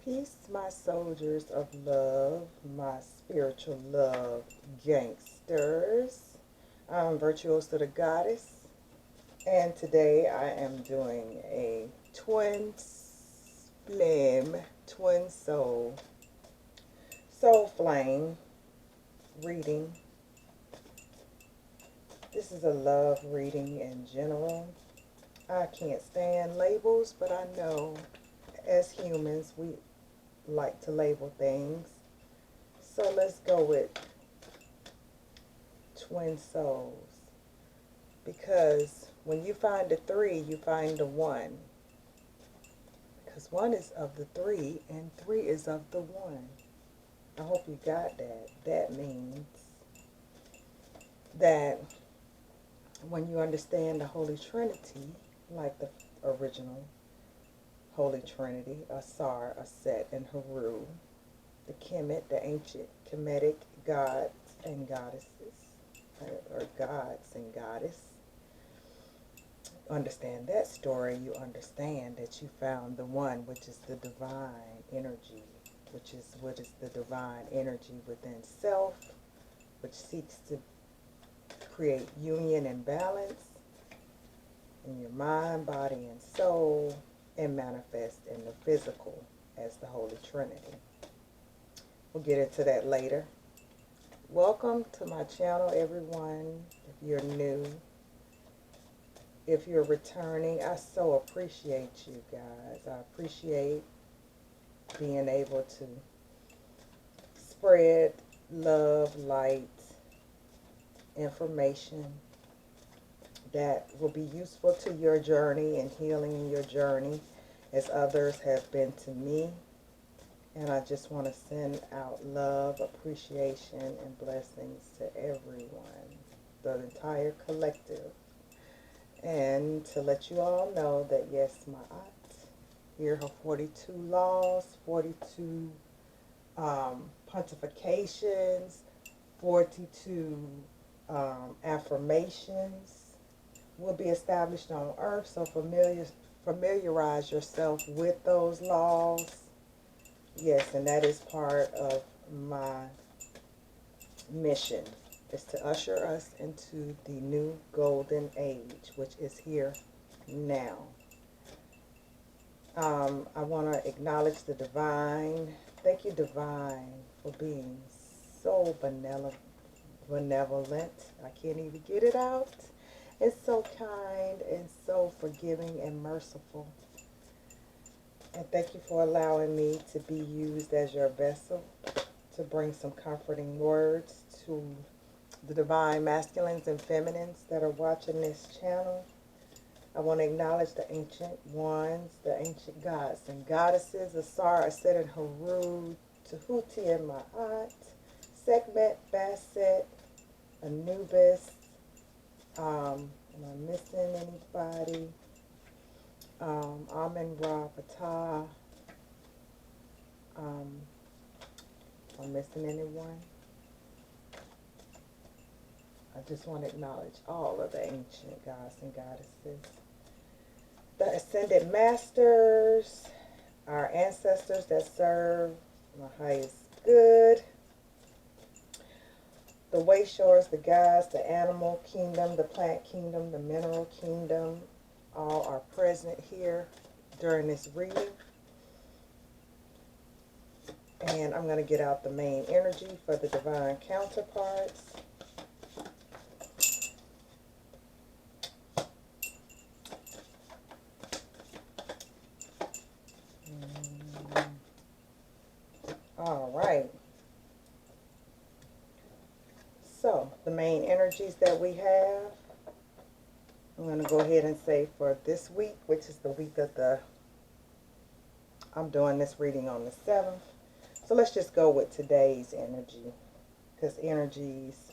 Peace, my soldiers of love, my spiritual love gangsters. I'm Virtuoso the Goddess, and today I am doing a twin flame, twin soul flame reading. This is a love reading in general. I can't stand labels, but I know as humans we like to label things. So let's go with twin souls. Because when you find the three, you find the one. Because one is of the three and three is of the one. I hope you got that. That means that when you understand the Holy Trinity, like the original Holy Trinity, Asar, Aset, and Haru, the Kemet, the ancient Kemetic gods and goddesses, or gods and goddess. Understand that story, you understand that you found the one, which is the divine energy, which is what is the divine energy within self, which seeks to create union and balance in your mind, body, and soul, and manifest in the physical as the Holy Trinity. We'll get into that later. Welcome to my channel, everyone. If you're new, if you're returning, I so appreciate you guys. I appreciate being able to spread love, light, information that will be useful to your journey and healing in your journey as others have been to me. And I just want to send out love, appreciation, and blessings to everyone, the entire collective. And to let you all know that, yes, my aunt, here her 42 laws, 42 pontifications, 42 affirmations will be established on earth. So familiarize yourself with those laws. Yes, and that is part of my mission, is to usher us into the new golden age, which is here now. I want to acknowledge the divine. Thank you, divine, for being so benevolent. I can't even get it out. It's so kind and so forgiving and merciful. And thank you for allowing me to be used as your vessel to bring some comforting words to the divine masculines and feminines that are watching this channel. I want to acknowledge the ancient ones, the ancient gods and goddesses, Asar, Aset, and Haru, Tahuti and Ma'at, Sekhmet, Basset, Anubis. Am I missing anybody? Amen Ra, Ptah. Am I missing anyone? I just want to acknowledge all of the ancient gods and goddesses. The ascended masters, our ancestors that serve my highest good. The way shores, the gods, the animal kingdom, the plant kingdom, the mineral kingdom, all are present here during this reading. And I'm going to get out the main energy for the divine counterparts. All right. So, the main energies that we have, I'm going to go ahead and say for this week, which is the week of I'm doing this reading on the 7th. So let's just go with today's energy, because energies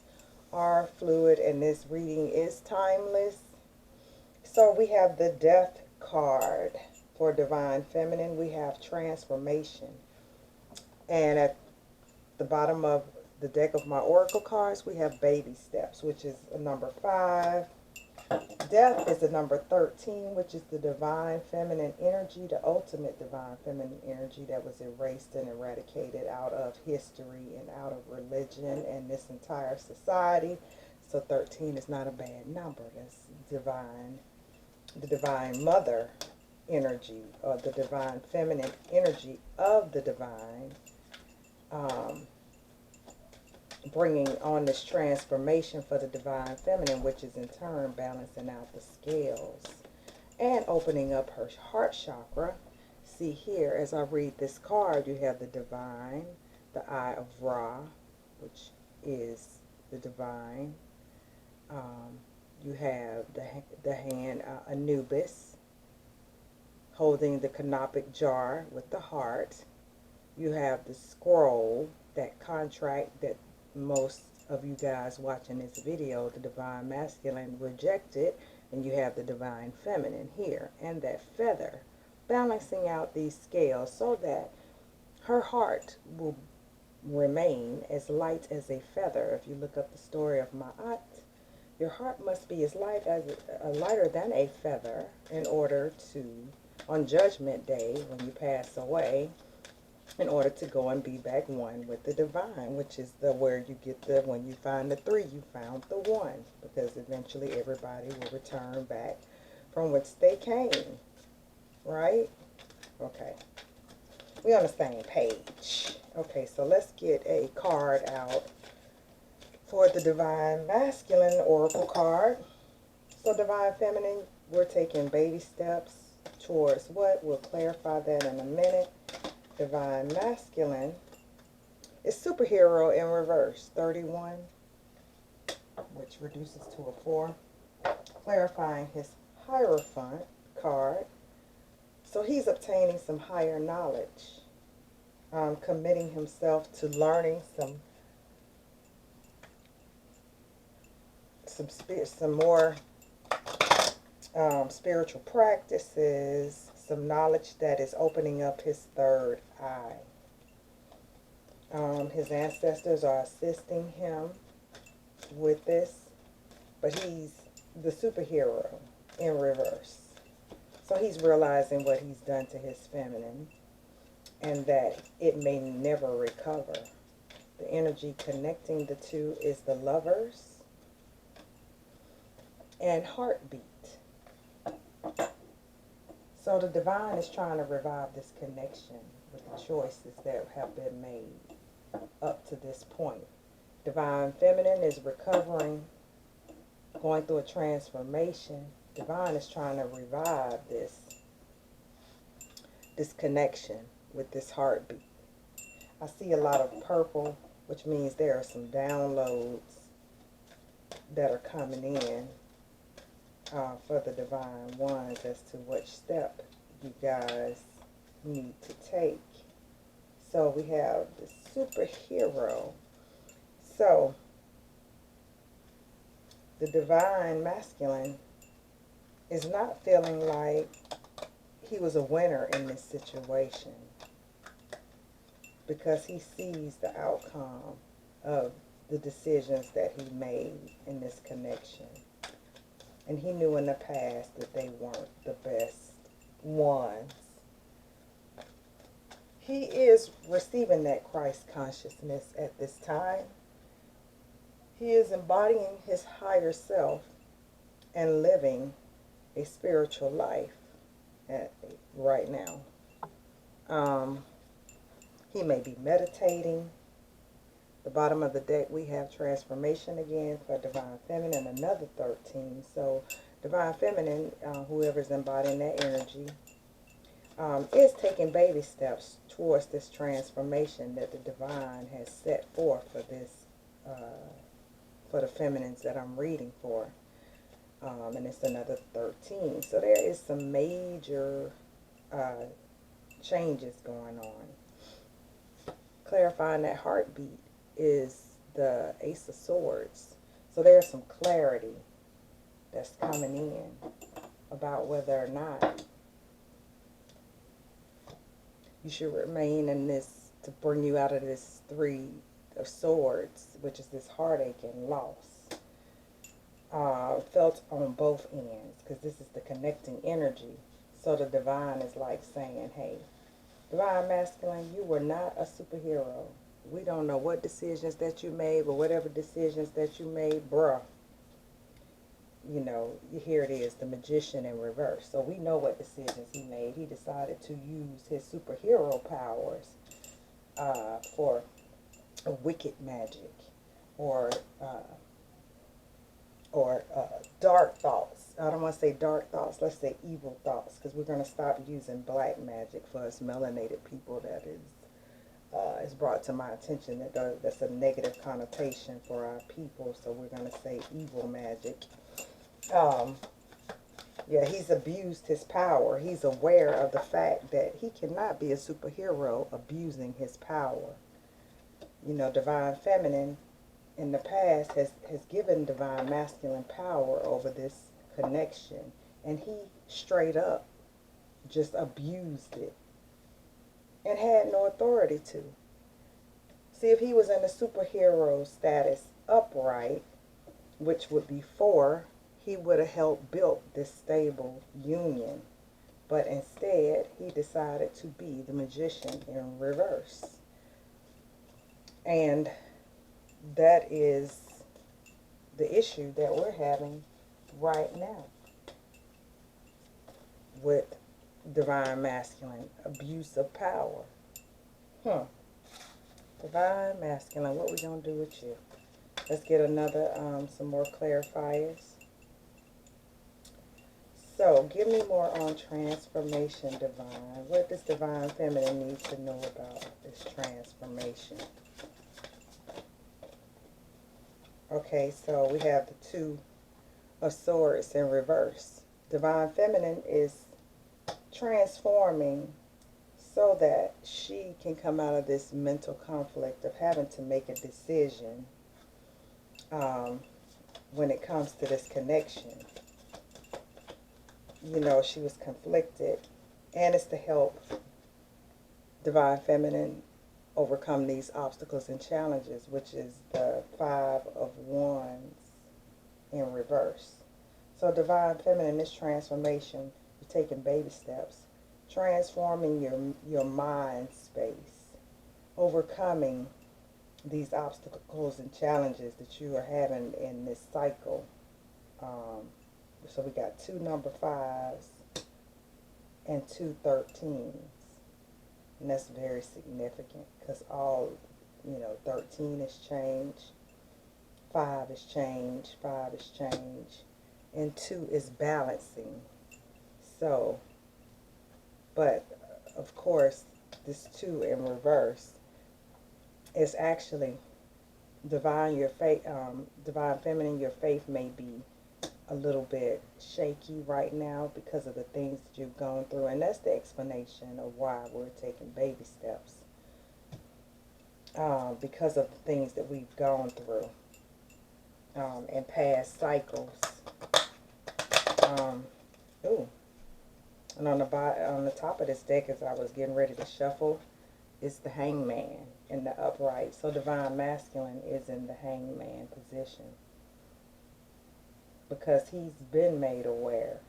are fluid and this reading is timeless. So we have the Death card for Divine Feminine. We have Transformation. And at the bottom of the deck of my Oracle cards, we have Baby Steps, which is a number 5. Death is the number 13, which is the divine feminine energy, the ultimate divine feminine energy that was erased and eradicated out of history and out of religion and this entire society. So 13 is not a bad number. That's divine, the divine mother energy, or the divine feminine energy of the divine, bringing on this transformation for the divine feminine, which is in turn balancing out the scales and opening up her heart chakra. See here, as I read this card, you have the divine, the eye of Ra, which is the divine. You have the hand Anubis, holding the canopic jar with the heart. You have the scroll, that contract that most of you guys watching this video, the divine masculine, rejected, and you have the divine feminine here, and that feather, balancing out these scales so that her heart will remain as light as a feather. If you look up the story of Ma'at, your heart must be as light as lighter than a feather in order to, on Judgment Day, when you pass away, in order to go and be back one with the divine, which is the where you get the, when you find the 3, you found the 1, because eventually everybody will return back from which they came, right? Okay, we're on the same page. Okay, so let's get a card out for the divine masculine oracle card. So divine feminine, we're taking baby steps towards what? We'll clarify that in a minute. Divine masculine is superhero in reverse, 31, which reduces to a 4, clarifying his Hierophant card. So he's obtaining some higher knowledge, committing himself to learning some more spiritual practices, some knowledge that is opening up his third eye. His ancestors are assisting him with this, but he's the superhero in reverse. So he's realizing what he's done to his feminine and that it may never recover. The energy connecting the two is the Lovers and Heartbeat. So the divine is trying to revive this connection with the choices that have been made up to this point. Divine feminine is recovering, going through a transformation. Divine is trying to revive this connection with this heartbeat. I see a lot of purple, which means there are some downloads that are coming in for the divine ones as to which step you guys need to take. So we have the superhero. So the divine masculine is not feeling like he was a winner in this situation, because he sees the outcome of the decisions that he made in this connection. And he knew in the past that they weren't the best ones. He is receiving that Christ consciousness at this time. He is embodying his higher self and living a spiritual life right now. He may be meditating. The bottom of the deck, we have transformation again for divine feminine, another 13. So divine feminine, whoever's embodying that energy, is taking baby steps towards this transformation that the divine has set forth for this, for the feminines that I'm reading for. And it's another 13. So there is some major changes going on. Clarifying that heartbeat is the Ace of Swords. So there's some clarity that's coming in about whether or not you should remain in this, to bring you out of this 3 of Swords, which is this heartache and loss. felt on both ends, because this is the connecting energy. So the divine is like saying, hey, divine masculine, you were not a superhero. We don't know what decisions that you made, but whatever decisions that you made, bruh, you know, here it is, the magician in reverse. So we know what decisions he made. He decided to use his superhero powers for wicked magic, or uh, or dark thoughts. I don't want to say dark thoughts. Let's say evil thoughts, because we're going to stop using black magic for us melanated people. That is brought to my attention that that's a negative connotation for our people. So we're going to say evil magic. Um, yeah, he's abused his power. He's aware of the fact that he cannot be a superhero abusing his power. You know, divine feminine in the past has given divine masculine power over this connection, and he straight up just abused it and had no authority to. See, if he was in a superhero status upright, which would be 4, he would have helped build this stable union. But instead, he decided to be the magician in reverse. And that is the issue that we're having right now with divine masculine, abuse of power. Divine masculine, what we gonna do with you? Let's get another, some more clarifiers. So, give me more on transformation, divine. What does divine feminine need to know about this transformation? Okay, so we have the 2 of Swords in reverse. Divine feminine is transforming so that she can come out of this mental conflict of having to make a decision when it comes to this connection. You know, she was conflicted, and it's to help divine feminine overcome these obstacles and challenges, which is the 5 of Wands in reverse. So divine feminine, this transformation, you're taking baby steps, transforming your mind space, overcoming these obstacles and challenges that you are having in this cycle. So we got 2 number 5s and 2 13s. And that's very significant, because all, 13 is change, 5 is change, 5 is change, and 2 is balancing. So, but of course, this 2 in reverse is actually divine. Your faith, divine feminine, your faith may be a little bit shaky right now because of the things that you've gone through, and that's the explanation of why we're taking baby steps, because of the things that we've gone through in past cycles. Ooh, and on the top of this deck, as I was getting ready to shuffle, is the Hangman in the upright. So divine masculine is in the Hangman position, because he's been made aware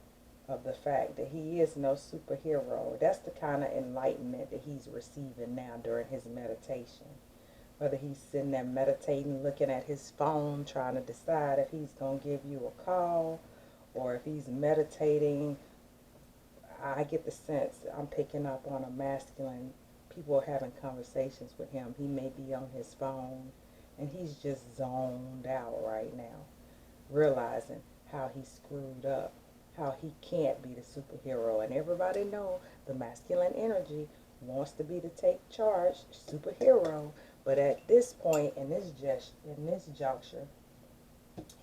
of the fact that he is no superhero. That's the kind of enlightenment that he's receiving now during his meditation. Whether he's sitting there meditating, looking at his phone, trying to decide if he's going to give you a call, or if he's meditating, I get the sense, I'm picking up on a masculine, people are having conversations with him. He may be on his phone, and he's just zoned out right now, realizing how he screwed up, how he can't be the superhero. And everybody know the masculine energy wants to be the take charge superhero, but at this point, in this juncture,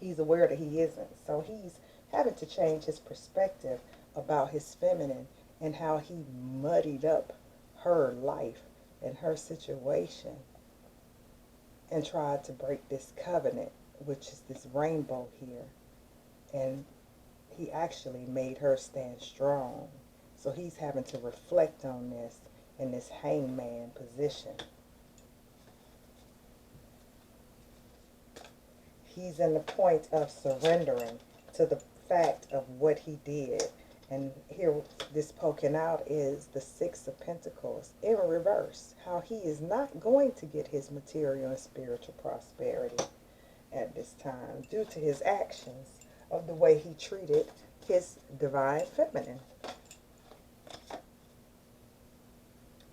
he's aware that he isn't. So he's having to change his perspective about his feminine and how he muddied up her life and her situation and tried to break this covenant, which is this rainbow here. And he actually made her stand strong. So he's having to reflect on this in this Hangman position. he's in the point of surrendering to the fact of what he did. And here, this poking out is the Six of Pentacles in reverse. How he is not going to get his material and spiritual prosperity at this time due to his actions of the way he treated his divine feminine.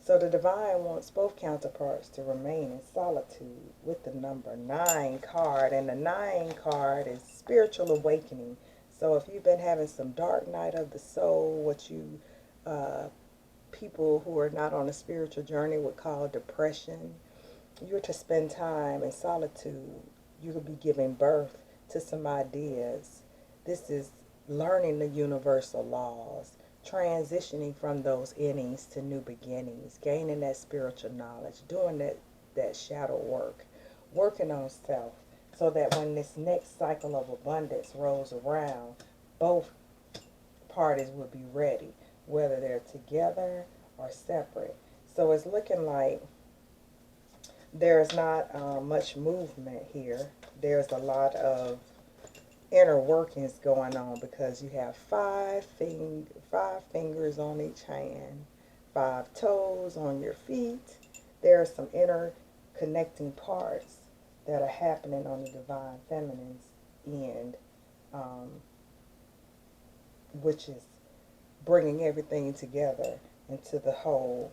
So the divine wants both counterparts to remain in solitude with the number 9 card. And the 9 card is spiritual awakening. So if you've been having some dark night of the soul, what you people who are not on a spiritual journey would call depression, you're to spend time in solitude. You could be giving birth to some ideas. This is learning the universal laws, transitioning from those innings to new beginnings, gaining that spiritual knowledge, doing that shadow work, working on self, so that when this next cycle of abundance rolls around, both parties will be ready, whether they're together or separate. So it's looking like there's not much movement here. There's a lot of inner workings going on because you have five fingers on each hand, 5 toes on your feet. There are some inner connecting parts that are happening on the divine feminine's end, which is bringing everything together into the whole.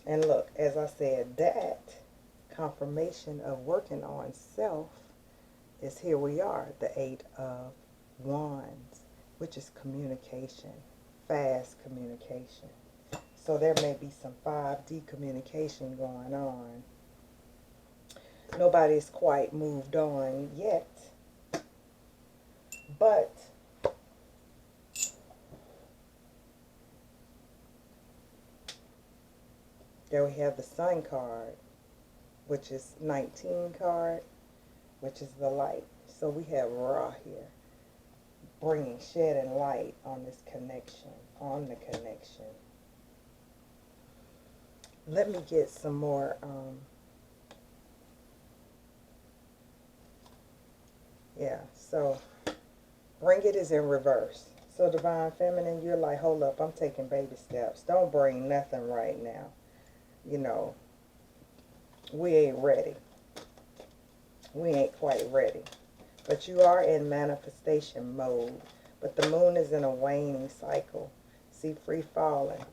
And look, as I said, that confirmation of working on self is here we are, the 8 of Wands, which is communication, fast communication. So there may be some 5D communication going on. Nobody's quite moved on yet, but there we have the Sun card, which is 19 card, which is the light. So we have Ra here, shedding light on this connection, on the connection. Let me get some more, so bring it is in reverse. So divine feminine, you're like, hold up, I'm taking baby steps. Don't bring nothing right now. You know, we ain't ready. We ain't quite ready. But you are in manifestation mode. But the moon is in a waning cycle. See, free falling.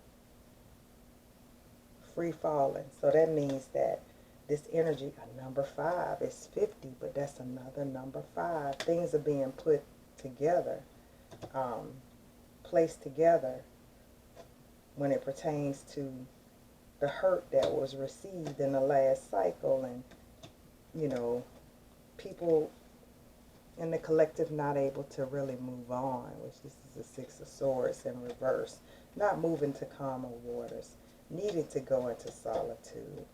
Free falling. So that means that this energy, a number 5, is 50, but that's another number 5. Things are being put together, placed together when it pertains to the hurt that was received in the last cycle, and, you know, people in the collective not able to really move on, which this is the 6 of Swords in reverse. Not moving to calmer waters, needing to go into solitude,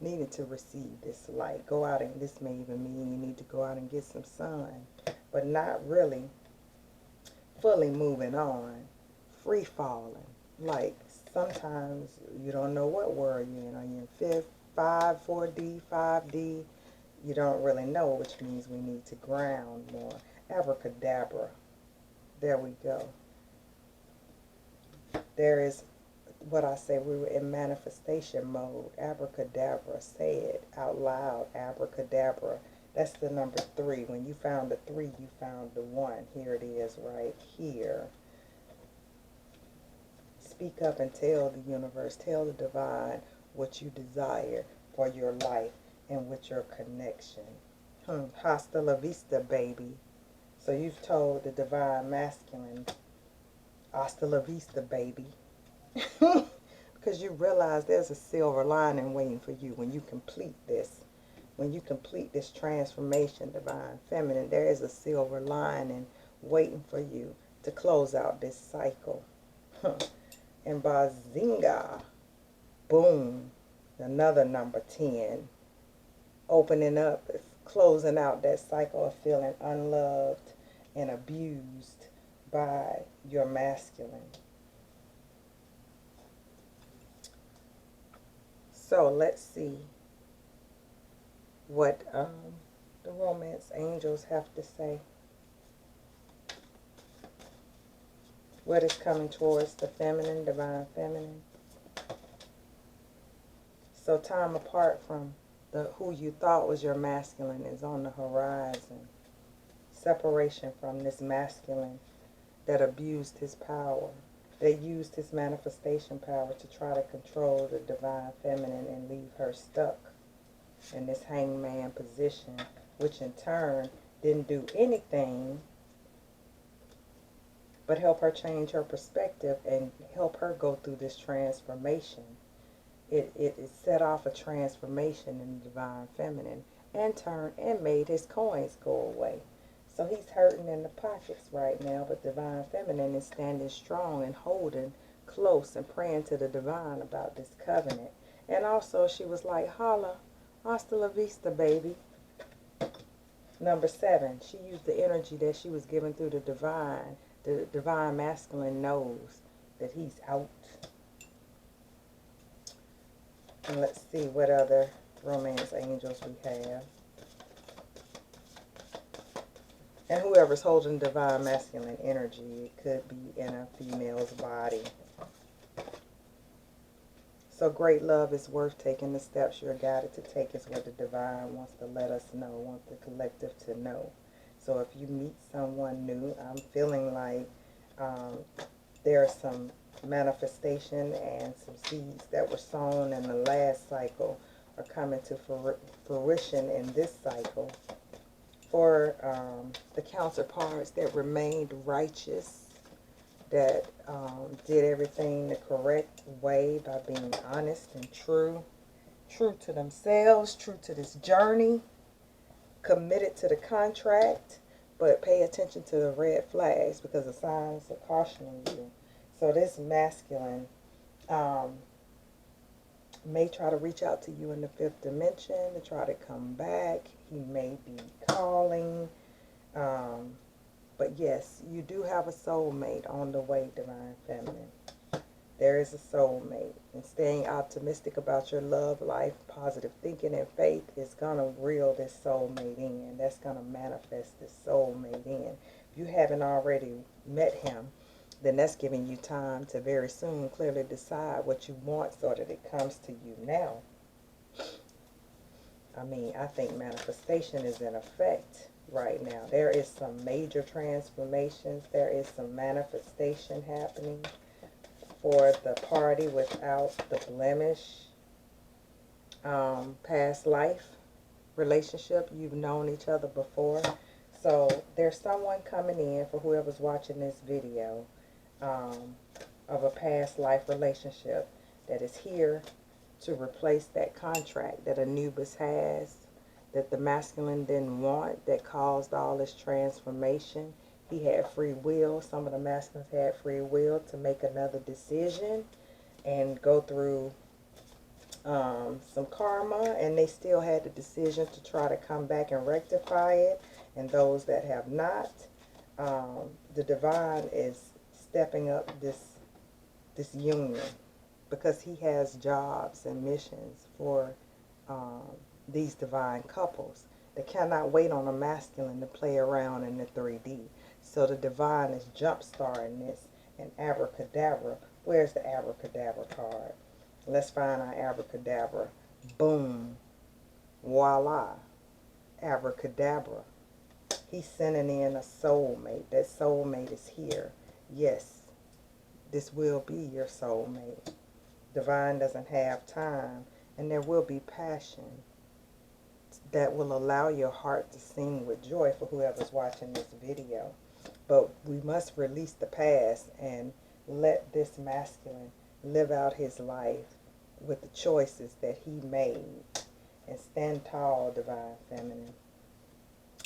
needing to receive this light. Go out, and this may even mean you need to go out and get some sun, but not really fully moving on, free falling. Like sometimes you don't know what word you're in. Are you in 5th, 4D, 5D? You don't really know, which means we need to ground more. Abracadabra. There we go. There is what I say, we were in manifestation mode. Abracadabra. Say it out loud. Abracadabra. That's the number 3. When you found the 3, you found the 1. Here it is right here. Speak up and tell the universe, tell the divine what you desire for your life and with your connection. Hasta la vista, baby. So you've told the divine masculine, hasta la vista, baby. Because you realize there's a silver lining waiting for you when you complete this. When you complete this transformation, divine feminine, there is a silver lining waiting for you to close out this cycle. And bazinga, boom, another number 10. Opening up, closing out that cycle of feeling unloved and abused by your masculine. So let's see what the romance angels have to say? What is coming towards the feminine, divine feminine? So time apart from the who you thought was your masculine is on the horizon. Separation from this masculine that abused his power, that used his manifestation power to try to control the divine feminine and leave her stuck in this hangman position, which in turn didn't do anything but help her change her perspective and help her go through this transformation. It set off a transformation in the divine feminine and turned and made his coins go away. So he's hurting in the pockets right now, but divine feminine is standing strong and holding close and praying to the divine about this covenant. And also she was like, holla, hasta la vista, baby. Number 7, she used the energy that she was given through the divine. The divine masculine knows that he's out. And let's see what other romance angels we have. And whoever's holding divine masculine energy, it could be in a female's body. So great love is worth taking. The steps you're guided to take is what the divine wants to let us know, wants the collective to know. So if you meet someone new, I'm feeling like there's some manifestation and some seeds that were sown in the last cycle are coming to fruition in this cycle. For the counterparts that remained righteous, that did everything the correct way by being honest and true to themselves, true to this journey, committed to the contract, but pay attention to the red flags because the signs are cautioning you. So this masculine may try to reach out to you in the 5th dimension to try to come back. He may be calling. But yes, you do have a soulmate on the way, divine feminine. There is a soulmate. And staying optimistic about your love life, positive thinking and faith is going to reel this soulmate in. That's going to manifest this soulmate in. If you haven't already met him, then that's giving you time to very soon clearly decide what you want so that it comes to you now. I mean, I think manifestation is in effect right now. There is some major transformations. There is some manifestation happening for the party without the blemish. Past life relationship. You've known each other before. So there's someone coming in for whoever's watching this video of a past life relationship that is here to replace that contract that Anubis has, that the masculine didn't want, that caused all this transformation. He had free will. Some of the masculines had free will to make another decision and go through some karma, and they still had the decision to try to come back and rectify it. And those that have not, the divine is stepping up this union, because he has jobs and missions for these divine couples. They cannot wait on a masculine to play around in the 3D. So the divine is jump-starting this. And abracadabra. Where's the abracadabra card? Let's find our abracadabra. Boom. Voila. Abracadabra. He's sending in a soulmate. That soulmate is here. Yes, this will be your soulmate. Divine doesn't have time, and there will be passion that will allow your heart to sing with joy for whoever's watching this video. But we must release the past and let this masculine live out his life with the choices that he made. And stand tall, divine feminine.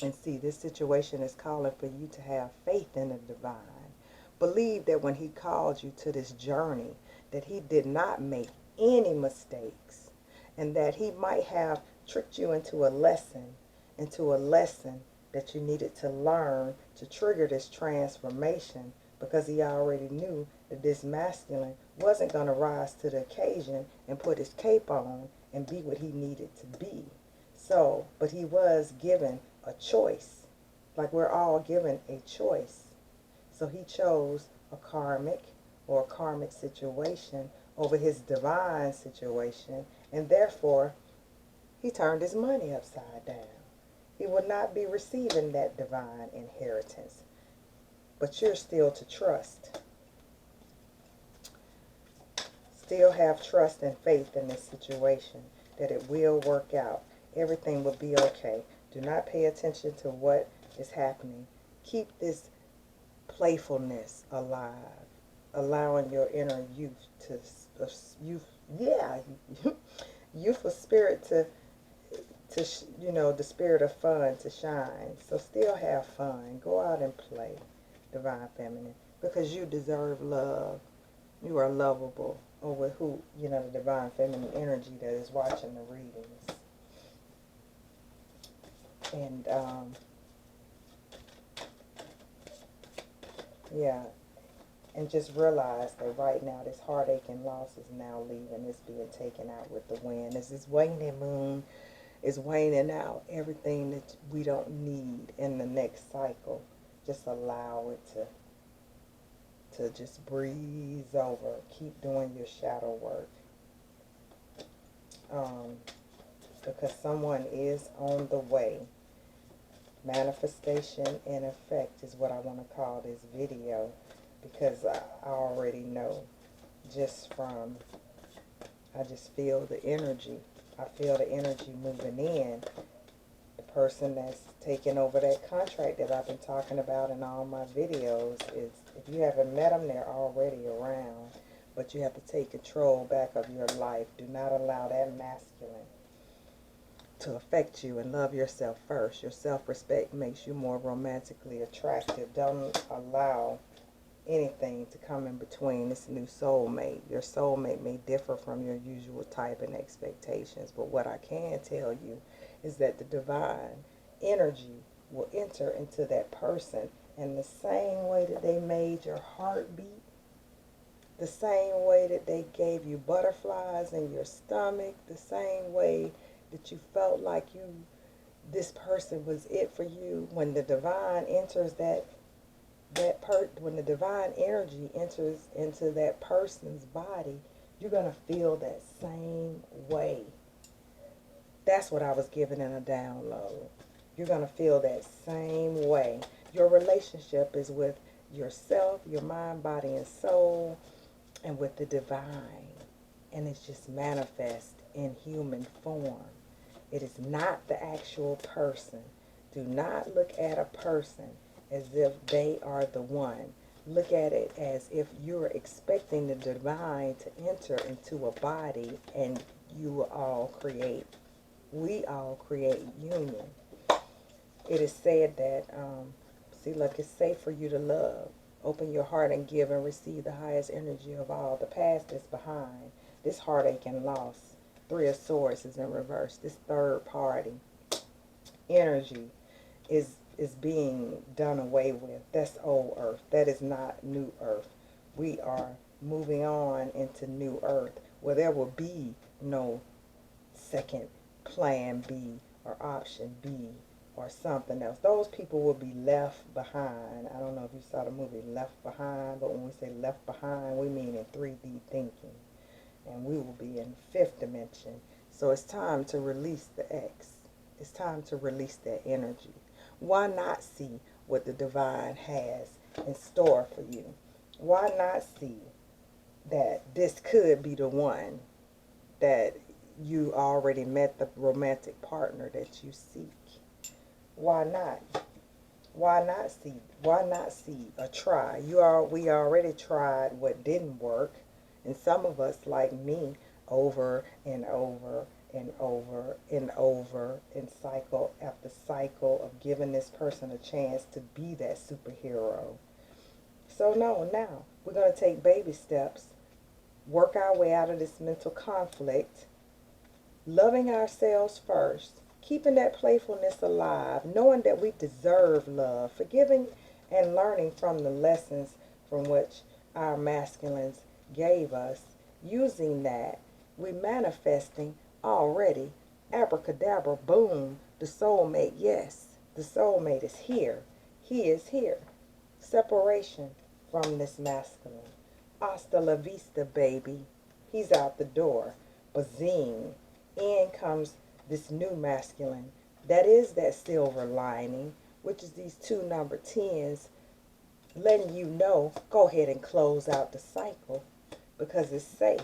And see, this situation is calling for you to have faith in the divine. Believe that when he called you to this journey, that he did not make any mistakes, and that he might have tricked you into a lesson that you needed to learn to trigger this transformation, because he already knew that this masculine wasn't going to rise to the occasion and put his cape on and be what he needed to be. So, but he was given a choice. Like we're all given a choice. So he chose a karmic situation over his divine situation, and therefore he turned his money upside down. He will not be receiving that divine inheritance. But you're still to trust. Still have trust and faith in this situation that it will work out. Everything will be okay. Do not pay attention to what is happening. Keep this playfulness alive, allowing your inner youthful spirit the spirit of fun to shine. So still have fun. Go out and play, divine feminine, because you deserve love. You are lovable. Or with who, the divine feminine energy that is watching the readings. And, yeah. And just realize that right now this heartache and loss is now leaving. It's being taken out with the wind. As this waning moon is waning out everything that we don't need in the next cycle. Just allow it to just breeze over. Keep doing your shadow work. Because someone is on the way. Manifestation in effect is what I want to call this video, because I already know I just feel the energy. I feel the energy moving in. The person that's taking over that contract that I've been talking about in all my videos is, if you haven't met them, they're already around. But you have to take control back of your life. Do not allow that masculine to affect you, and love yourself first. Your self-respect makes you more romantically attractive. Don't allow anything to come in between this new soulmate. Your soulmate may differ from your usual type and expectations, but what I can tell you is that the divine energy will enter into that person in the same way that they made your heart beat, the same way that they gave you butterflies in your stomach, the same way that you felt like this person was it for you. When the divine enters when the divine energy enters into that person's body, you're going to feel that same way. That's what I was given in a download. You're going to feel that same way. Your relationship is with yourself, your mind, body, and soul, and with the divine. And it's just manifest in human form. It is not the actual person. Do not look at a person as if they are the one. Look at it as if you're expecting the divine to enter into a body, and we all create union. It is said that, it's safe for you to love. Open your heart and give and receive the highest energy of all. The past is behind. This heartache and loss. Three of Swords is in reverse. This third party energy is being done away with. That's old earth. That is not new earth. We are moving on into new earth, where there will be no second plan B or option B or something else. Those people will be left behind. I don't know if you saw the movie Left Behind, but when we say left behind, we mean in 3D thinking. And we will be in fifth dimension. So it's time to release the X. It's time to release that energy. Why not see what the divine has in store for you? Why not see that this could be the one, that you already met the romantic partner that you seek? Why not? Why not see? Why not see a try? We already tried what didn't work. And some of us, like me, over and over and over and over, and cycle after cycle of giving this person a chance to be that superhero. So no, now we're going to take baby steps, work our way out of this mental conflict, loving ourselves first, keeping that playfulness alive, knowing that we deserve love, forgiving and learning from the lessons from which our masculines gave us. Using that, we're manifesting already Abracadabra, boom, the soulmate, yes, the soulmate is here. He is here. Separation from this masculine. Hasta la vista, baby. He's out the door. Bazing. In comes this new masculine. That is that silver lining, which is these two number 10s letting you know, go ahead and close out the cycle because it's safe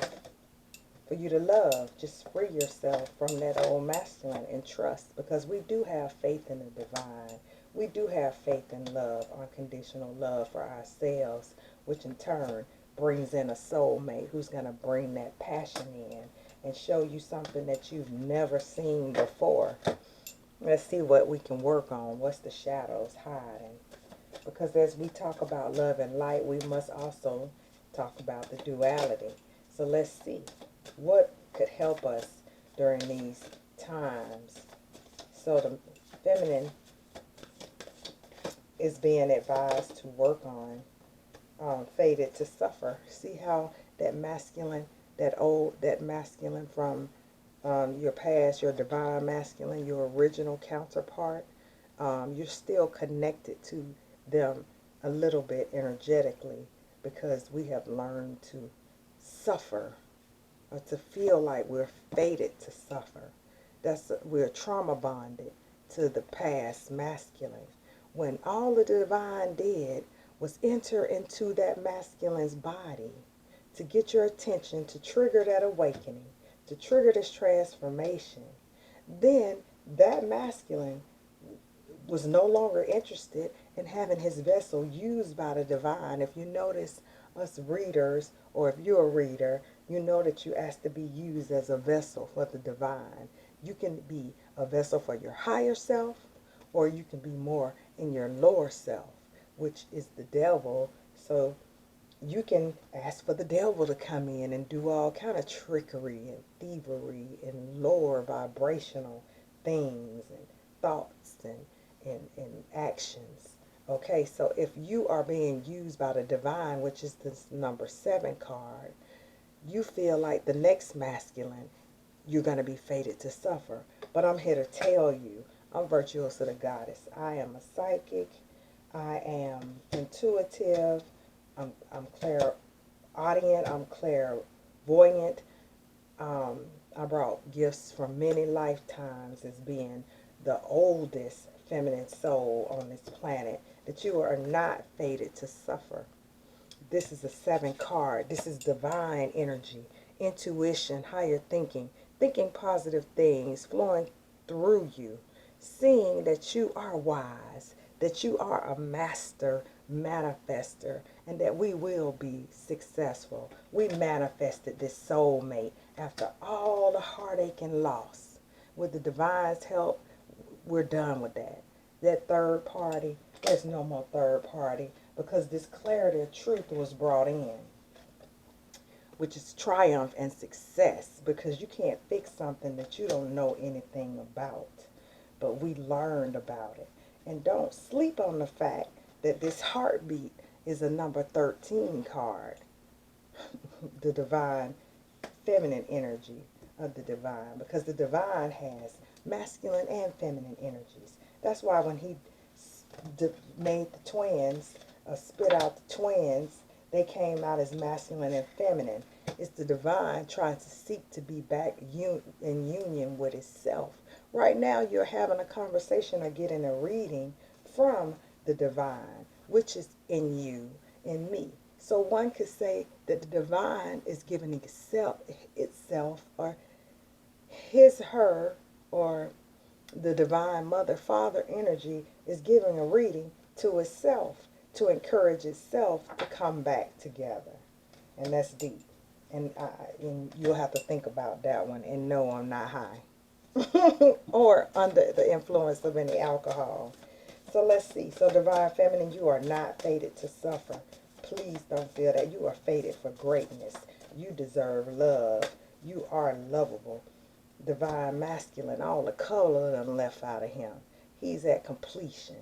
for you to love. Just free yourself from that old masculine and trust, because we do have faith in the divine. We do have faith in love, unconditional love for ourselves, which in turn brings in a soulmate who's going to bring that passion in and show you something that you've never seen before. Let's see what we can work on. What's the shadows hiding? Because as we talk about love and light, we must also talk about the duality. So let's see what could help us during these times. So the feminine is being advised to work on fated to suffer. See how that masculine, that masculine from your past, your divine masculine, your original counterpart, you're still connected to them a little bit energetically, because we have learned to suffer, or to feel like we're fated to suffer. We're trauma bonded to the past masculine, when all the divine did was enter into that masculine's body to get your attention, to trigger that awakening, to trigger this transformation. Then that masculine was no longer interested in having his vessel used by the divine. If you notice, us readers, or if you're a reader, you know that you asked to be used as a vessel for the divine. You can be a vessel for your higher self, or you can be more in your lower self, which is the devil. So you can ask for the devil to come in and do all kind of trickery and thievery and lower vibrational things and thoughts and actions. Okay, so if you are being used by the divine, which is this number 7 card, you feel like the next masculine, you're going to be fated to suffer. But I'm here to tell you, I'm Virtuosa the Goddess. I am a psychic. I am intuitive. I'm clairaudient. I'm clairvoyant. I brought gifts from many lifetimes as being the oldest feminine soul on this planet, that you are not fated to suffer. This is a 7 card. This is divine energy, intuition, higher thinking, thinking positive things flowing through you, seeing that you are wise, that you are a master manifester, and that we will be successful. We manifested this soulmate after all the heartache and loss. With the divine's help, we're done with that. That third party, there's no more third party, because this clarity of truth was brought in, which is triumph and success, because you can't fix something that you don't know anything about. But we learned about it. And don't sleep on the fact that this heartbeat is a number 13 card. The divine feminine energy of the divine, because the divine has masculine and feminine energies. That's why when he made the twins, spit out the twins, they came out as masculine and feminine. It's the divine trying to seek to be back in union with itself. Right now you're having a conversation or getting a reading from the divine, which is in you, in me. So one could say that the divine is giving itself, or his, her, or the divine mother, father energy is giving a reading to itself to encourage itself to come back together. And that's deep. And you'll have to think about that one, and no, I'm not high or under the influence of any alcohol. So let's see. So divine feminine, you are not fated to suffer. Please don't feel that. You are fated for greatness. You deserve love. You are lovable. Divine masculine, all the color done left out of him. He's at completion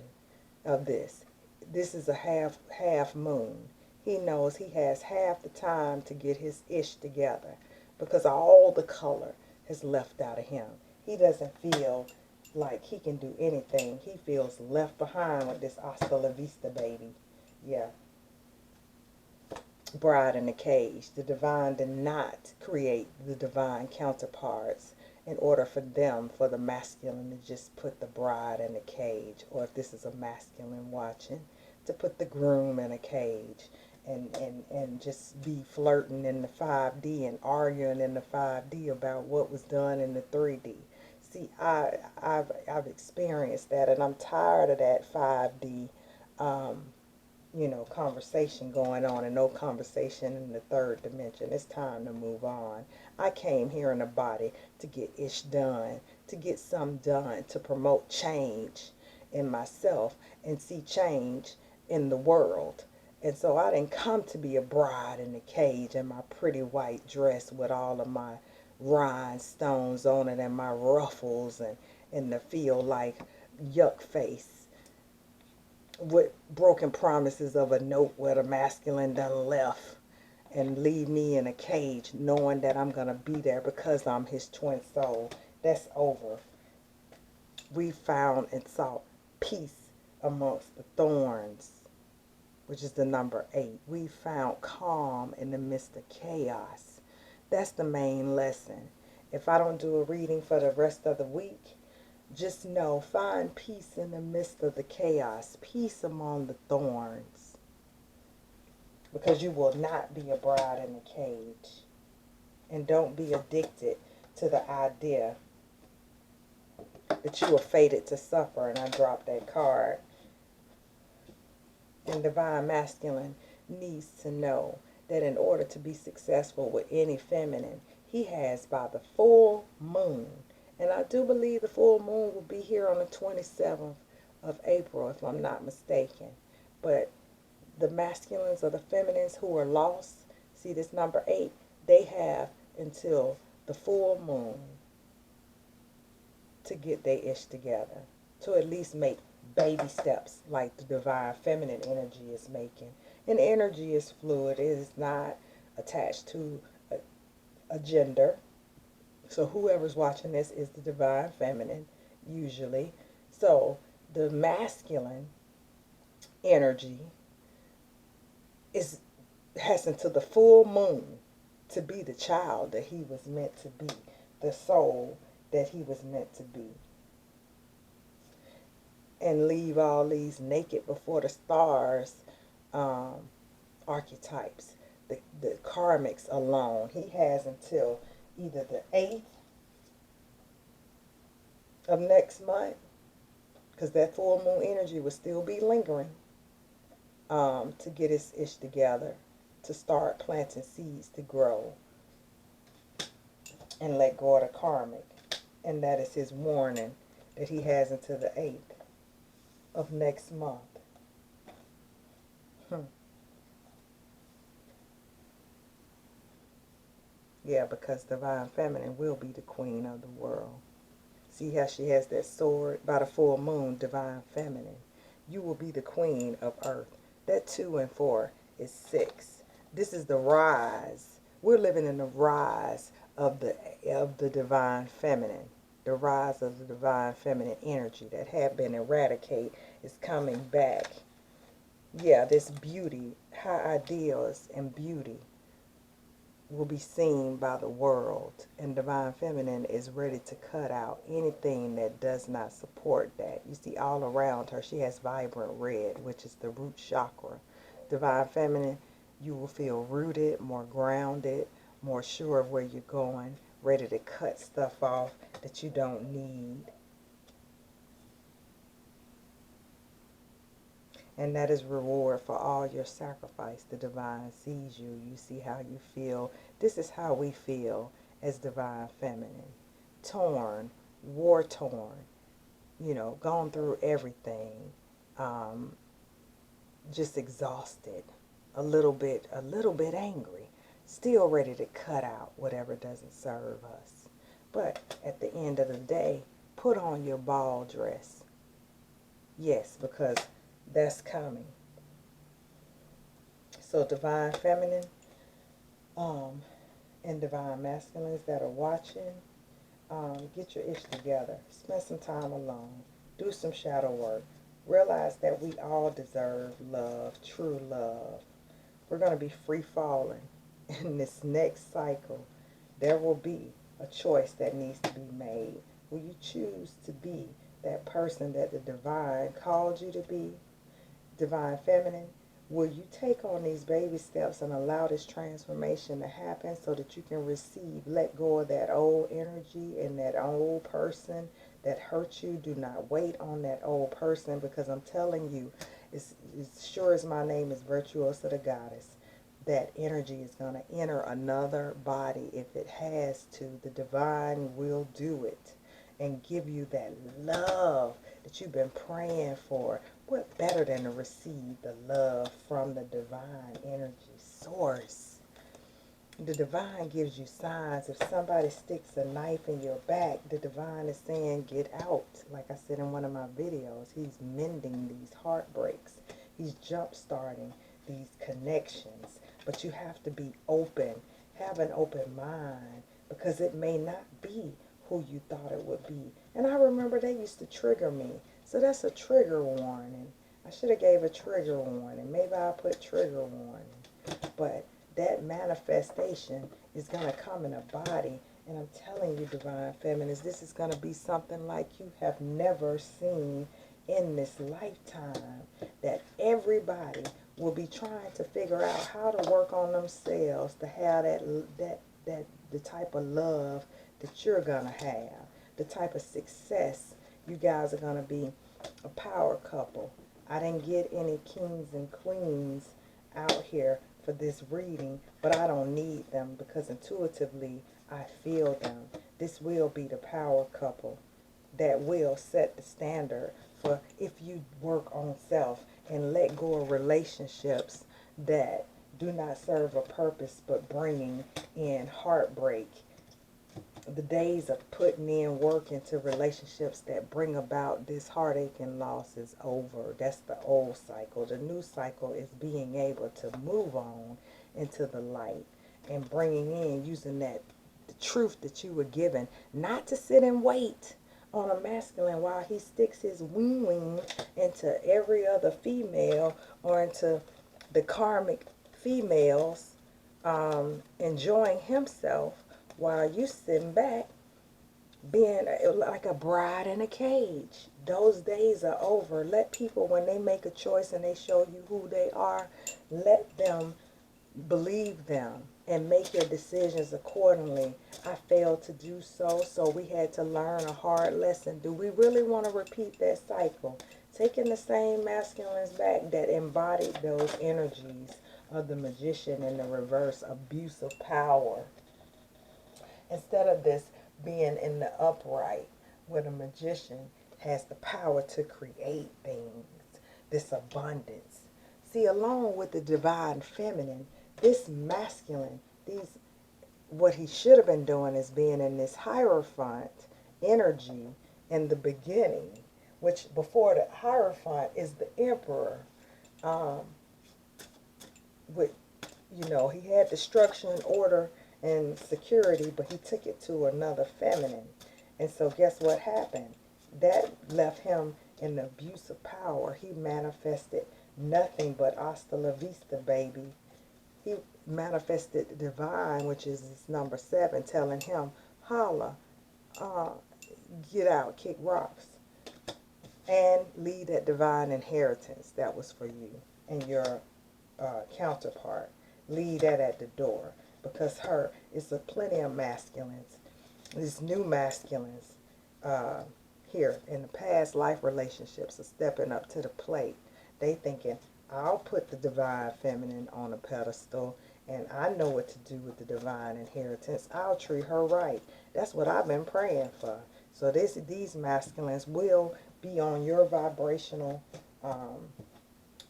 of this. This is a half moon. He knows he has half the time to get his ish together, because all the color has left out of him. He doesn't feel like he can do anything. He feels left behind with this hasta la vista baby. Yeah. Bride in a cage. The divine did not create the divine counterparts in order for them, for the masculine, to just put the bride in a cage, or if this is a masculine watching, to put the groom in a cage and just be flirting in the 5D and arguing in the 5D about what was done in the 3D. See, I've experienced that, and I'm tired of that 5D conversation going on and no conversation in the third dimension. It's time to move on. I came here in the body to get ish done, to get some done, to promote change in myself and see change in the world. And so I didn't come to be a bride in a cage in my pretty white dress with all of my rhinestones on it and my ruffles and to feel like yuck face with broken promises of a note where the masculine done left and leave me in a cage knowing that I'm going to be there because I'm his twin soul. That's over. We found and sought peace amongst the thorns, which is the number 8. We found calm in the midst of chaos. That's the main lesson. If I don't do a reading for the rest of the week, just know, find peace in the midst of the chaos, peace among the thorns, because you will not be a bride in a cage. And don't be addicted to the idea that you are fated to suffer. And I dropped that card. And divine masculine needs to know that in order to be successful with any feminine, he has by the full moon. And I do believe the full moon will be here on the 27th of April, if I'm not mistaken. But the masculines or the feminines who are lost, see this number 8, they have until the full moon to get their ish together, to at least make baby steps like the divine feminine energy is making. And energy is fluid. It is not attached to a gender. So whoever's watching this is the divine feminine, usually. So the masculine energy has until the full moon to be the child that he was meant to be, the soul that he was meant to be. And leave all these naked before the stars archetypes, the karmics alone. He has until either the 8th of next month, because that full moon energy will still be lingering, to get his ish together, to start planting seeds to grow and let go of the karmic. And that is his warning that he has until the 8th of next month. Yeah, because divine feminine will be the queen of the world. See how she has that sword? By the full moon, divine feminine. You will be the queen of earth. That 2 and 4 is 6. This is the rise. We're living in the rise of the divine feminine. The rise of the divine feminine energy that had been eradicated is coming back. Yeah, this beauty, high ideals and beauty will be seen by the world, and divine feminine is ready to cut out anything that does not support that. You see all around her she has vibrant red, which is the root chakra. Divine feminine, you will feel rooted, more grounded, more sure of where you're going, ready to cut stuff off that you don't need. And that is reward for all your sacrifice. The divine sees you. You see how you feel. This is how we feel as divine feminine. Torn, war torn, gone through everything. Just exhausted. A little bit angry. Still ready to cut out whatever doesn't serve us. But at the end of the day, put on your ball dress. Yes, because that's coming. So divine feminine and divine masculines that are watching, get your ish together. Spend some time alone. Do some shadow work. Realize that we all deserve love, true love. We're going to be free falling in this next cycle. There will be a choice that needs to be made. Will you choose to be that person that the divine called you to be, divine feminine? Will you take on these baby steps and allow this transformation to happen so that you can receive, let go of that old energy and that old person that hurt you? Do not wait on that old person, because I'm telling you, as sure as my name is Virtuosa the Goddess, that energy is going to enter another body if it has to. The divine will do it and give you that love that you've been praying for. What better than to receive the love from the divine energy source? The divine gives you signs. If somebody sticks a knife in your back, the divine is saying, get out. Like I said in one of my videos, he's mending these heartbreaks. He's jump-starting these connections. But you have to be open. Have an open mind, because it may not be who you thought it would be. And I remember they used to trigger me. So that's a trigger warning. I should have gave a trigger warning. Maybe I put trigger warning. But that manifestation is going to come in a body. And I'm telling you, divine feminists, this is going to be something like you have never seen in this lifetime. That everybody will be trying to figure out how to work on themselves to have the type of love that you're going to have, the type of success. You guys are going to be a power couple. I didn't get any kings and queens out here for this reading, but I don't need them, because intuitively I feel them. This will be the power couple that will set the standard for if you work on self and let go of relationships that do not serve a purpose but bringing in heartbreak. The days of putting in work into relationships that bring about this heartache and loss is over. That's the old cycle. The new cycle is being able to move on into the light and bringing in, using that the truth that you were given, not to sit and wait on a masculine while he sticks his wing into every other female or into the karmic females, enjoying himself, while you sitting back being like a bride in a cage. Those days are over. Let people, when they make a choice and they show you who they are, let them believe them and make your decisions accordingly. I failed to do so, so we had to learn a hard lesson. Do we really want to repeat that cycle? Taking the same masculines back that embodied those energies of the magician in the reverse, abuse of power. Instead of this being in the upright, where the magician has the power to create things, this abundance. See, along with the divine feminine, this masculine, what he should have been doing is being in this hierophant energy in the beginning, which before the hierophant is the emperor. Um, with, he had the structure and order and security, but he took it to another feminine. And so guess what happened? That left him in the abuse of power. He manifested nothing but hasta la vista, baby. He manifested the divine, which is his number 7, telling him, holla, uh, get out, kick rocks, and leave that divine inheritance that was for you and your counterpart. Leave that at the door, because it's a plenty of masculines, these new masculines here in the past life relationships are stepping up to the plate. They thinking, I'll put the divine feminine on a pedestal, and I know what to do with the divine inheritance. I'll treat her right. That's what I've been praying for. So these masculines will be on your vibrational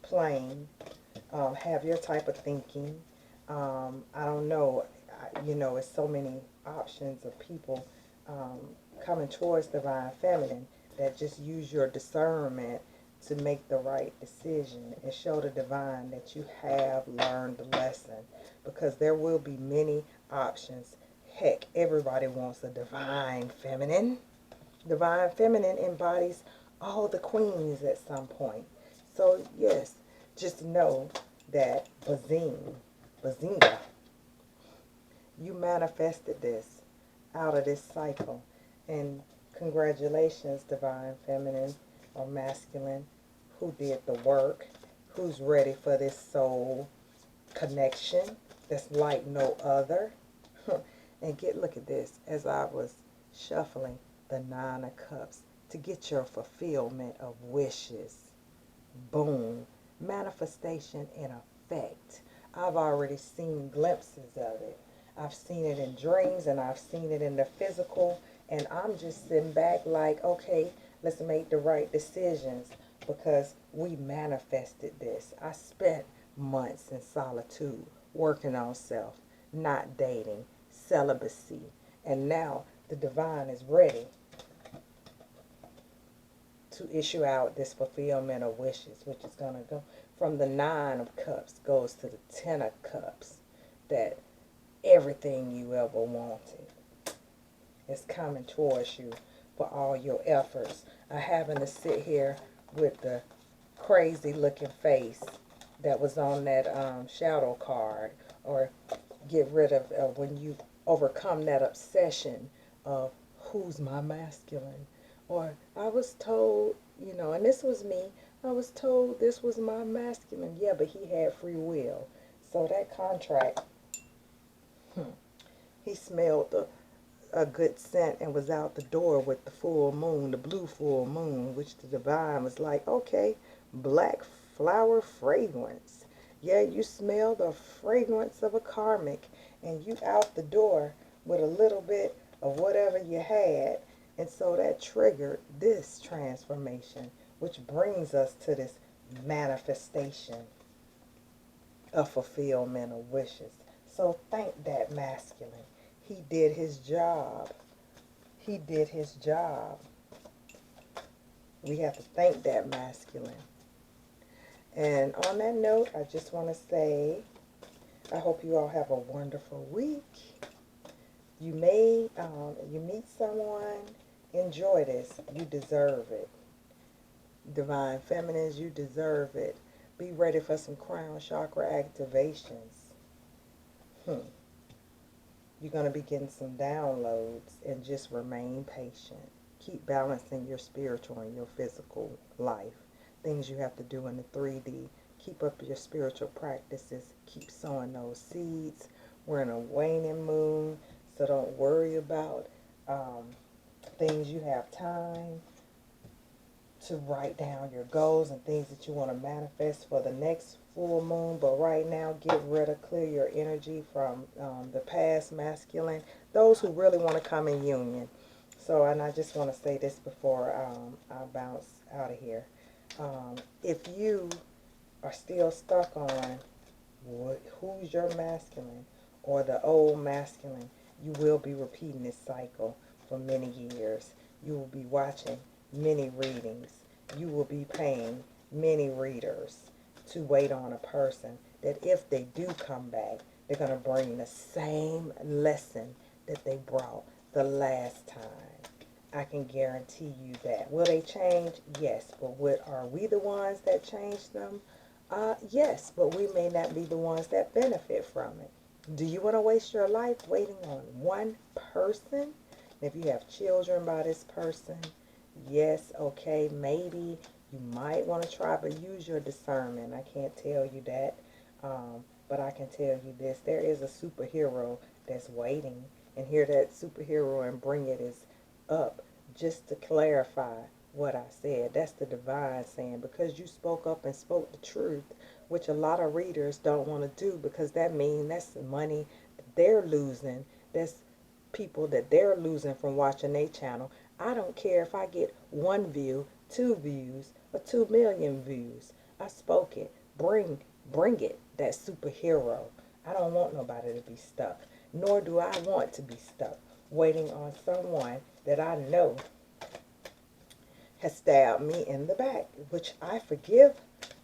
plane, have your type of thinking. I don't know. It's so many options of people coming towards divine feminine that just use your discernment to make the right decision and show the divine that you have learned the lesson, because there will be many options Heck, everybody wants a divine feminine. Divine feminine embodies all the queens at some point. So yes, just know that bazinga, you manifested this out of this cycle. And congratulations, divine feminine or masculine, who did the work, who's ready for this soul connection that's like no other. And look at this, as I was shuffling the Nine of Cups to get your fulfillment of wishes. Boom. Manifestation in effect. I've already seen glimpses of it. I've seen it in dreams and I've seen it in the physical. And I'm just sitting back like, okay, let's make the right decisions because we manifested this. I spent months in solitude working on self, not dating, celibacy. And now the divine is ready to issue out this fulfillment of wishes, which is going to go from the Nine of Cups, goes to the Ten of Cups, that everything you ever wanted is coming towards you for all your efforts. I happen to sit here with the crazy looking face that was on that shadow card, or get rid of when you overcome that obsession of who's my masculine. Or I was told, and this was me, I was told this was my masculine. Yeah, but he had free will. So that contract, he smelled a good scent and was out the door with the full moon, the blue full moon, which the divine was like, okay, black flower fragrance. Yeah, you smell the fragrance of a karmic, and you out the door with a little bit of whatever you had. And so that triggered this transformation, which brings us to this manifestation of fulfillment of wishes. So thank that masculine. He did his job. He did his job. We have to thank that masculine. And on that note, I just want to say, I hope you all have a wonderful week. You meet someone, enjoy this. You deserve it. Divine feminines, you deserve it. Be ready for some crown chakra activations. You're going to be getting some downloads, and just remain patient. Keep balancing your spiritual and your physical life. Things you have to do in the 3D. Keep up your spiritual practices. Keep sowing those seeds. We're in a waning moon, so don't worry about things. You have time to write down your goals and things that you want to manifest for the next full moon. But right now, get rid of, clear your energy from the past masculine, those who really want to come in union. So, and I just want to say this before I bounce out of here. If you are still stuck on who's your masculine or the old masculine, you will be repeating this cycle for many years. You will be watching many readings. You will be paying many readers to wait on a person that if they do come back, they're going to bring the same lesson that they brought the last time. I can guarantee you that. Will they change? Yes. But are we the ones that change them? Yes, but we may not be the ones that benefit from it. Do you want to waste your life waiting on one person? If you have children by this person, yes, okay, maybe you might want to try, but use your discernment. I can't tell you that, but I can tell you this. There is a superhero that's waiting, and here that superhero and bring it is up just to clarify what I said. That's the divine saying, because you spoke up and spoke the truth, which a lot of readers don't want to do, because that means that's the money that they're losing. That's people that they're losing from watching their channel. I don't care if I get 1 view, 2 views, or 2 million views. I spoke it. Bring it, that superhero. I don't want nobody to be stuck, nor do I want to be stuck waiting on someone that I know has stabbed me in the back, which I forgive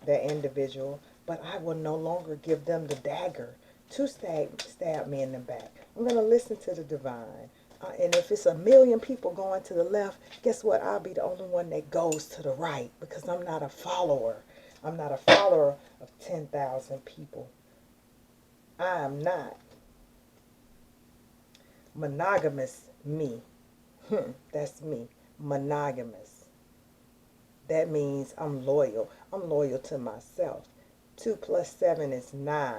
that individual, but I will no longer give them the dagger to stab me in the back. I'm going to listen to the divine. And if it's a million people going to the left, guess what? I'll be the only one that goes to the right because I'm not a follower. I'm not a follower of 10,000 people. I am not monogamous me. That's me. Monogamous. That means I'm loyal. I'm loyal to myself. 2 plus 7 is 9.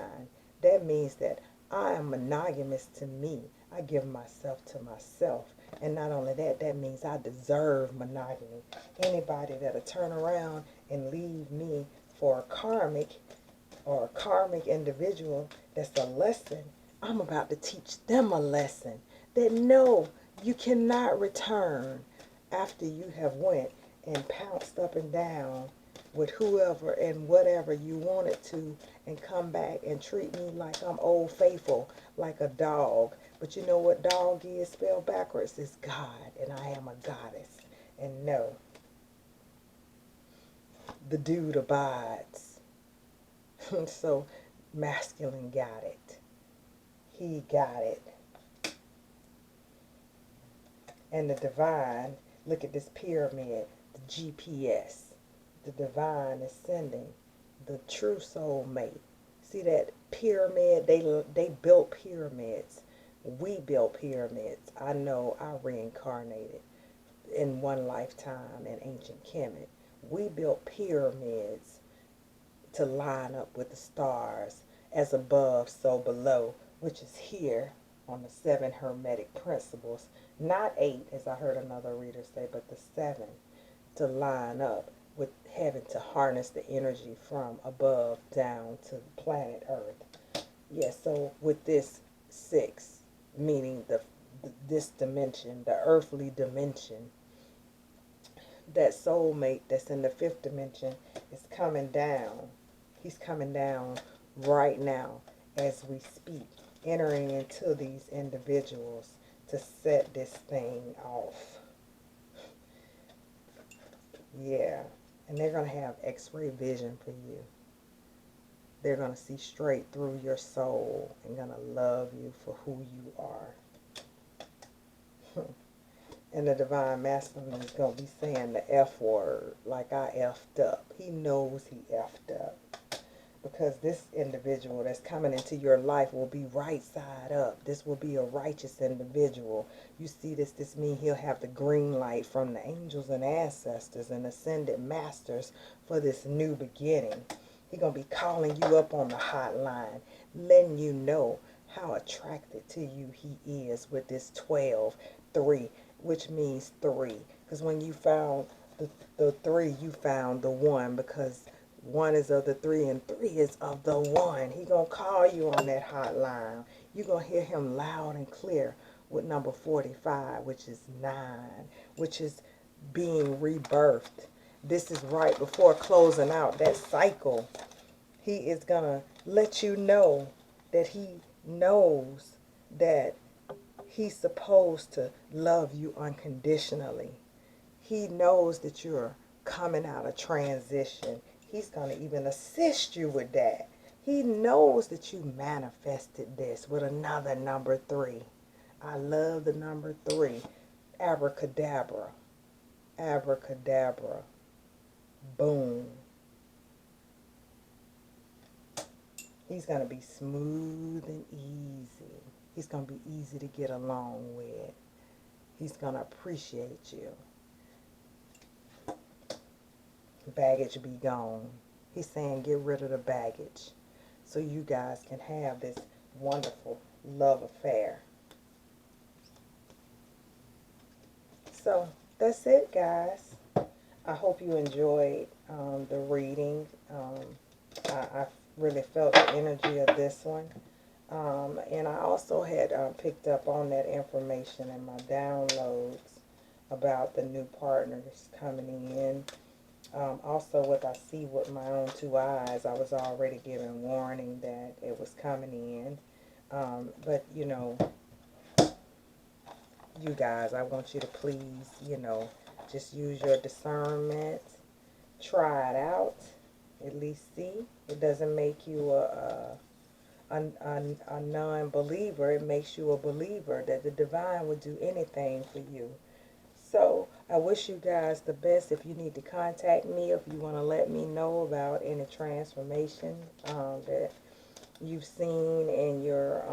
That means that I am monogamous to me. I give myself to myself. And not only that, that means I deserve monogamy. Anybody that'll turn around and leave me for a karmic or a karmic individual that's a lesson, I'm about to teach them a lesson that no, you cannot return after you have went and pounced up and down with whoever and whatever you wanted to and come back and treat me like I'm old faithful, like a dog. But you know what dog is spelled backwards? It's God, and I am a goddess. And no, the dude abides. So masculine got it. He got it. And the divine, look at this pyramid, the GPS. The divine is sending the true soulmate. See that pyramid? They built pyramids. We built pyramids. I know I reincarnated in one lifetime in ancient Kemet. We built pyramids to line up with the stars, as above, so below, which is here on the 7 Hermetic principles. Not 8, as I heard another reader say, but the 7, to line up with having to harness the energy from above down to the planet Earth. Yeah, so with this 6, meaning this dimension, the earthly dimension, that soulmate that's in the 5th dimension is coming down. He's coming down right now as we speak, entering into these individuals to set this thing off. Yeah, and they're going to have x-ray vision for you. They're going to see straight through your soul and going to love you for who you are. And the divine masculine is going to be saying the F word like I effed up. He knows he effed up. Because this individual that's coming into your life will be right side up. This will be a righteous individual. You see this means he'll have the green light from the angels and ancestors and ascended masters for this new beginning. He's going to be calling you up on the hotline, letting you know how attracted to you he is with this 12-3, which means 3. Because when you found the 3, you found the 1, because 1 is of the 3 and 3 is of the 1. He gonna call you on that hotline. You gonna hear him loud and clear with number 45, which is 9, which is being rebirthed. This is right before closing out that cycle. He is gonna let you know that he knows that he's supposed to love you unconditionally. He knows that you're coming out of transition. He's going to even assist you with that. He knows that you manifested this with another number 3. I love the number 3. Abracadabra. Abracadabra. Boom. He's going to be smooth and easy. He's going to be easy to get along with. He's going to appreciate you. Baggage be gone. He's saying get rid of the baggage so you guys can have this wonderful love affair. So that's it, guys. I hope you enjoyed the reading. I really felt the energy of this one. And I also had picked up on that information in my downloads about the new partners coming in. Also, what I see with my own 2 eyes, I was already given warning that it was coming in. But, you know, you guys, I want you to please, you know, just use your discernment. Try it out. At least see. It doesn't make you a a non-believer, it makes you a believer, that the divine would do anything for you. So I wish you guys the best. If you need to contact me, if you want to let me know about any transformation that you've seen in your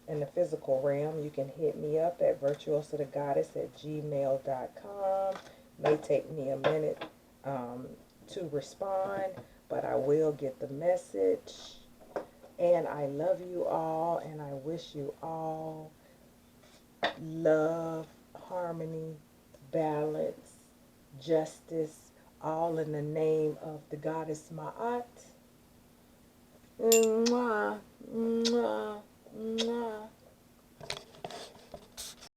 in the physical realm, you can hit me up at virtuosothegoddess@gmail.com. May take me a minute to respond, but I will get the message. And I love you all, and I wish you all love, harmony, balance, justice, all in the name of the goddess Ma'at. Mwah, mwah, mwah.